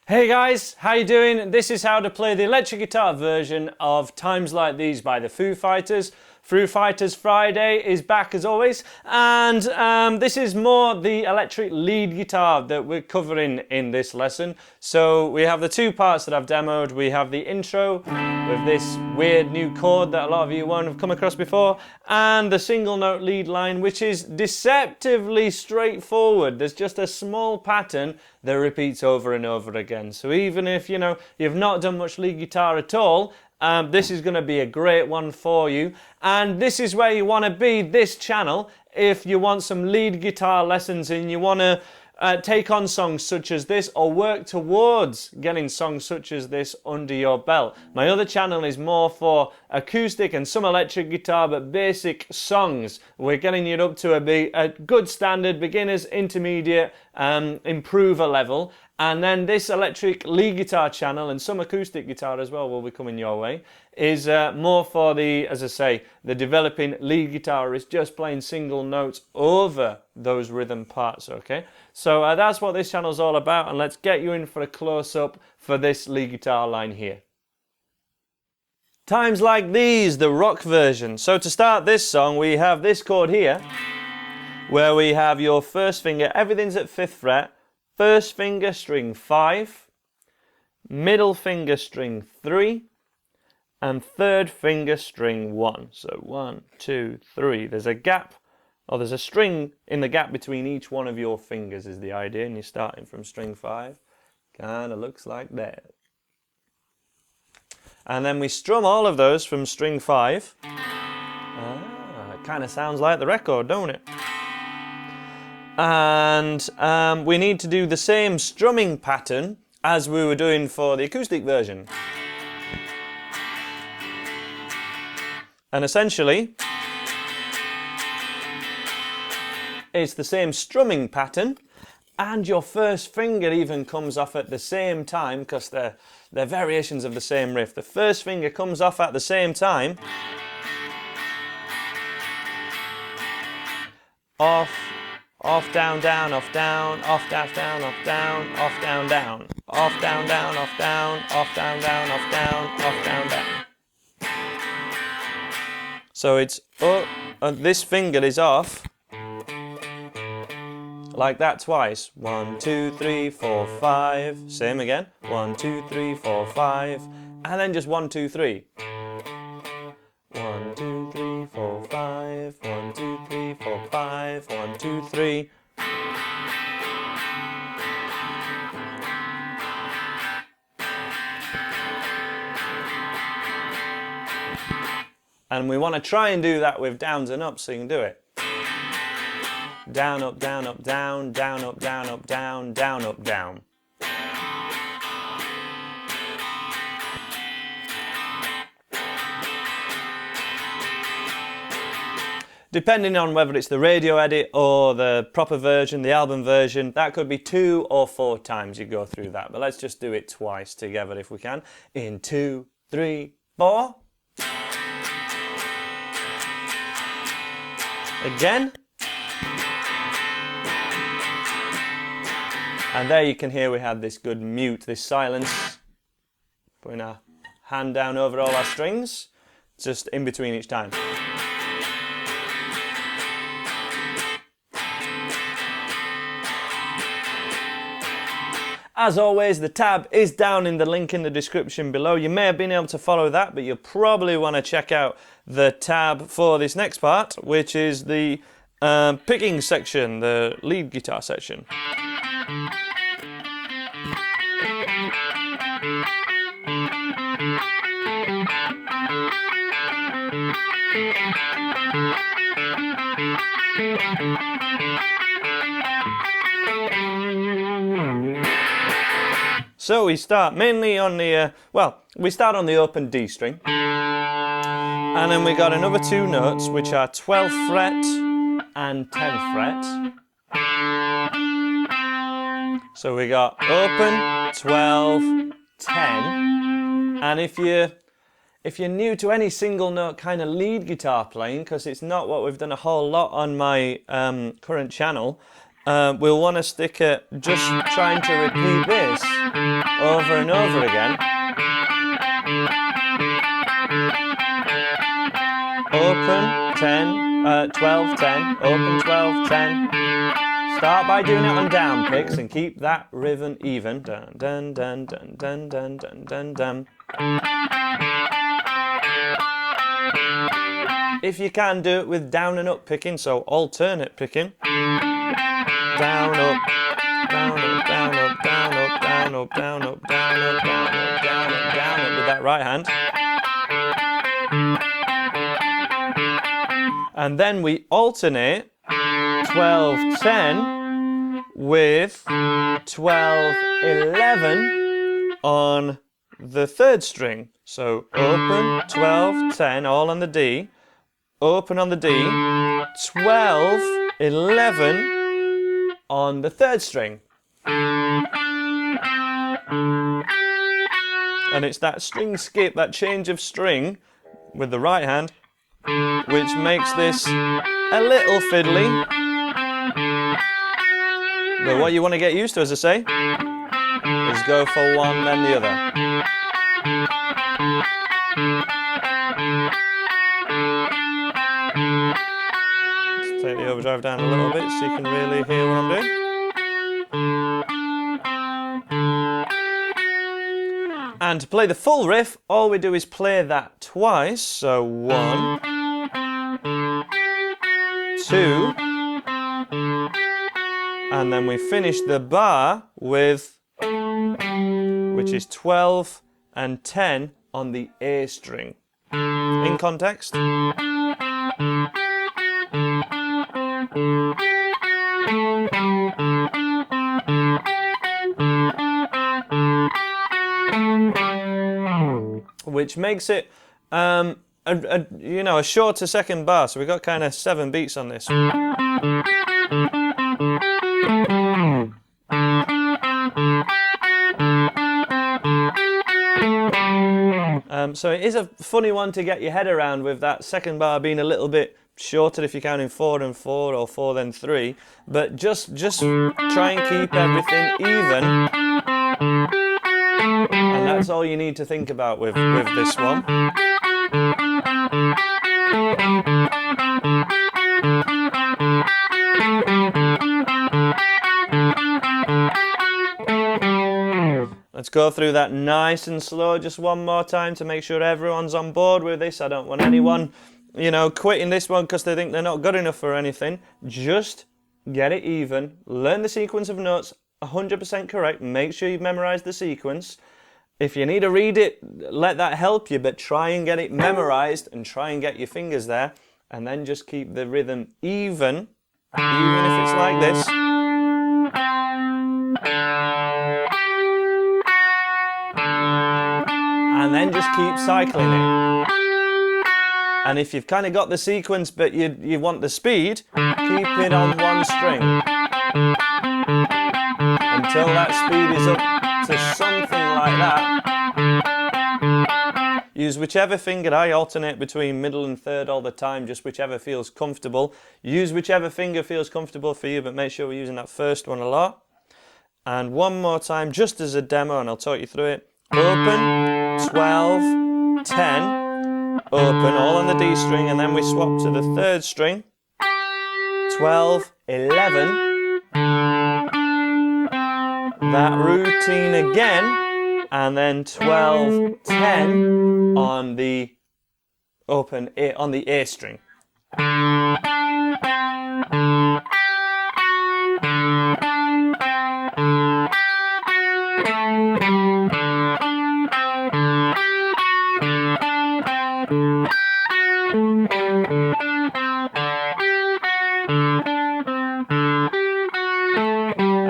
Hey guys, how you doing? This is how to play the electric guitar version of Times Like These by the Foo Fighters. Foo Fighters Friday is back as always, and this is more the electric lead guitar that we're covering in this lesson. So we have the two parts that I've demoed. We have the intro with this weird new chord that a lot of you won't have come across before, and the single note lead line, which is deceptively straightforward. There's just a small pattern that repeats over and over again. So even if you've not done much lead guitar at all, this is going to be a great one for you, and this is where you want to be, this channel, if you want some lead guitar lessons and you want to take on songs such as this or work towards getting songs such as this under your belt. My other channel is more for acoustic and some electric guitar, but basic songs. We're getting you up to a good standard, beginners, intermediate, improver level. And then this electric lead guitar channel and some acoustic guitar as well will be coming your way, is more for the, as I say, the developing lead guitarist, just playing single notes over those rhythm parts, okay? So that's what this channel is all about, and let's get you in for a close-up for this lead guitar line here. Times Like These, the rock version. So to start this song, we have this chord here, where we have your first finger, everything's at 5th fret, first finger string 5, middle finger string 3, and third finger string 1. So 1, 2, 3. There's a gap, or there's a string in the gap between each one of your fingers is the idea, and you're starting from string 5. Kind of looks like that. And then we strum all of those from string 5. It kind of sounds like the record, don't it? And we need to do the same strumming pattern as we were doing for the acoustic version. And essentially, it's the same strumming pattern, and your first finger even comes off at the same time, because they're variations of the same riff. The first finger comes off at the same time. Off. Off, down, down, off, down, off, down, down, off, down, off, down, down, off, down, down, off, down, off, down, down, off, down, off, down, down. So it's up, and this finger is off, like that twice. 1, 2, 3, 4, 5. Same again. 1, 2, 3, 4, 5. And then just 1, 2, 3. 1, 2, 3, 4, 5. 1, 2, 3, 4, 5. 1, 2, 3. And we want to try and do that with downs and ups, so you can do it. Down, up, down, up, down, down, up, down, up, down, down, up, down. Depending on whether it's the radio edit or the proper version, the album version, that could be 2 or 4 times you go through that. But let's just do it twice together if we can. In 2, 3, 4. Again. And there you can hear we had this good mute, this silence. Putting our hand down over all our strings, just in between each time. As always, the tab is down in the link in the description below. You may have been able to follow that, but you'll probably want to check out the tab for this next part, which is the picking section, the lead guitar section. So we start mainly on the, we start on the open D string. And then we got another 2 notes, which are 12th fret and 10th fret. So we got open, 12, 10. And if you're new to any single note kind of lead guitar playing, because it's not what we've done a whole lot on my current channel, we'll want to stick at just trying to repeat this over and over again. Open 10, 12, 10, open 12, 10. Start by doing it on down picks and keep that rhythm even. Dun dun dun dun dun dun dun dun dun. If you can, do it with down and up picking, so alternate picking. Down, up, down, up, down, up, down, up, down, up, down, up, down, up, down, up, down, up, down, up with that right hand. And then we alternate 12, 10 with 12, 11 on the third string. So open, 12, 10, all on the D. Open on the D, 12, 11 on the third string. And it's that string skip, that change of string with the right hand, which makes this a little fiddly. But what you want to get used to, as I say, is go for one, then the other. Let's take the overdrive down a little bit so you can really hear what I'm doing. And to play the full riff, all we do is play that twice. So 1, 2, and then we finish the bar with, which is 12 and 10 on the A string. In context. Which makes it a shorter second bar, so we've got kind of 7 beats on this. So it is a funny one to get your head around, with that second bar being a little bit shorter if you're counting 4 and 4 or 4 then 3, but just try and keep everything even, and that's all you need to think about with this one. Let's go through that nice and slow just one more time to make sure everyone's on board with this. I don't want anyone, quitting this one because they think they're not good enough or anything. Just get it even. Learn the sequence of notes 100% correct. Make sure you've memorized the sequence. If you need to read it, let that help you, but try and get it memorized and try and get your fingers there, and then just keep the rhythm even if it's like this. And then just keep cycling it. And if you've kind of got the sequence but you want the speed, keep it on one string until that speed is up to something like that. Use whichever finger. I alternate between middle and third all the time, just whichever feels comfortable. Use whichever finger feels comfortable for you, but make sure we're using that first one a lot. And one more time, just as a demo, and I'll talk you through it. Open, 12, 10, open, all on the D string, and then we swap to the third string. 12, 11. That routine again, and then 12, 10 on the open A, on the A string.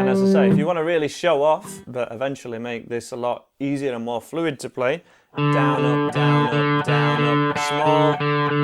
And as I say, if you want to really show off, but eventually make this a lot easier and more fluid to play, down, up, down, up, down, up, small,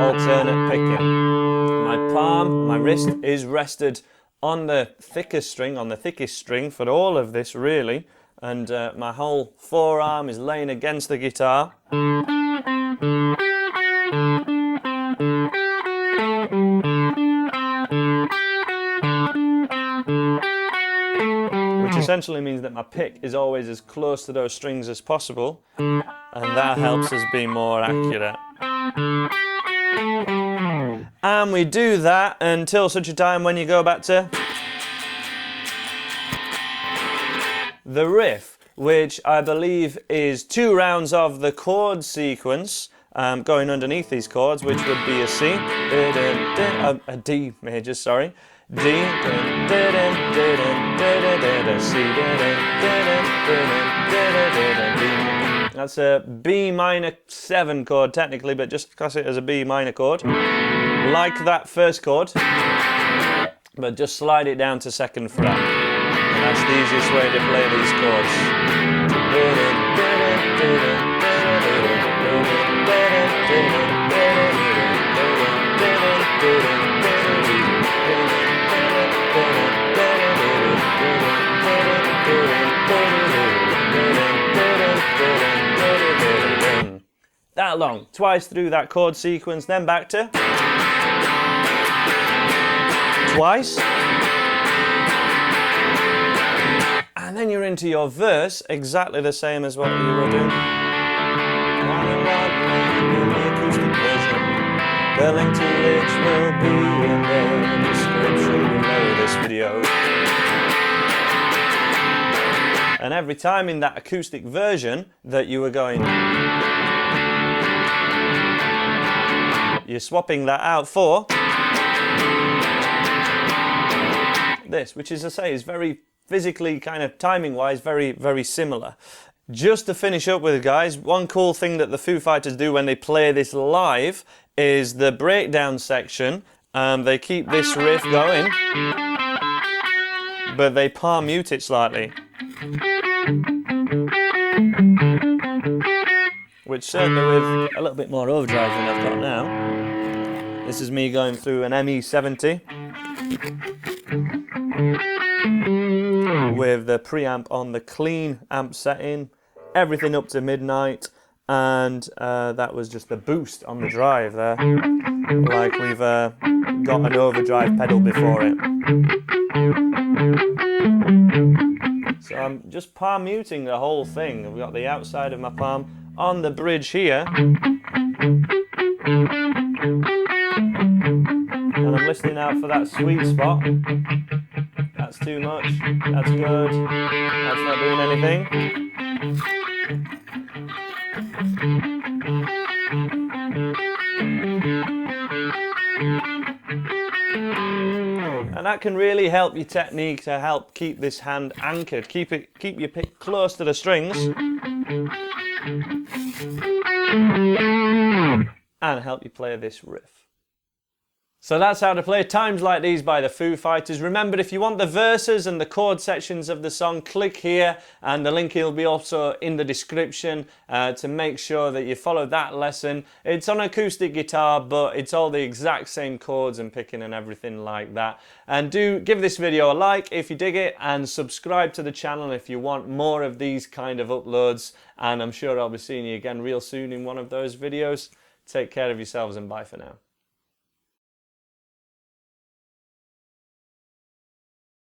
alternate picking. My palm, my wrist is rested on the thickest string for all of this really, and my whole forearm is laying against the guitar. essentially means that my pick is always as close to those strings as possible, and that helps us be more accurate. And we do that until such a time when you go back to the riff, which I believe is 2 rounds of the chord sequence going underneath these chords, which would be a C, a D major, sorry, D, C, that's a B minor 7 chord technically, but just class it as a B minor chord, like that first chord, but just slide it down to 2nd fret, and that's the easiest way to play these chords. That long, twice through that chord sequence, then back to twice, and then you're into your verse, exactly the same as what you were doing. The link to which will be in the description below this video. And every time in that acoustic version that you were going, you're swapping that out for this, which, as I say, is very physically, kind of timing wise, very, very similar. Just to finish up with, guys, one cool thing that the Foo Fighters do when they play this live is the breakdown section. They keep this riff going, but they palm mute it slightly, which certainly with a little bit more overdrive than I've got now. This is me going through an ME70 with the preamp on the clean amp setting, everything up to midnight, and that was just the boost on the drive there, like we've got an overdrive pedal before it. So I'm just palm muting the whole thing. I've got the outside of my palm on the bridge here, and I'm listening out for that sweet spot. That's too much, that's good, that's not doing anything. And that can really help your technique to help keep this hand anchored, keep your pick close to the strings, and help you play this riff. So that's how to play Times Like These by the Foo Fighters. Remember, if you want the verses and the chord sections of the song, click here, and the link will be also in the description to make sure that you follow that lesson. It's on acoustic guitar, but it's all the exact same chords and picking and everything like that. And do give this video a like if you dig it, and subscribe to the channel if you want more of these kind of uploads. And I'm sure I'll be seeing you again real soon in one of those videos. Take care of yourselves, and bye for now.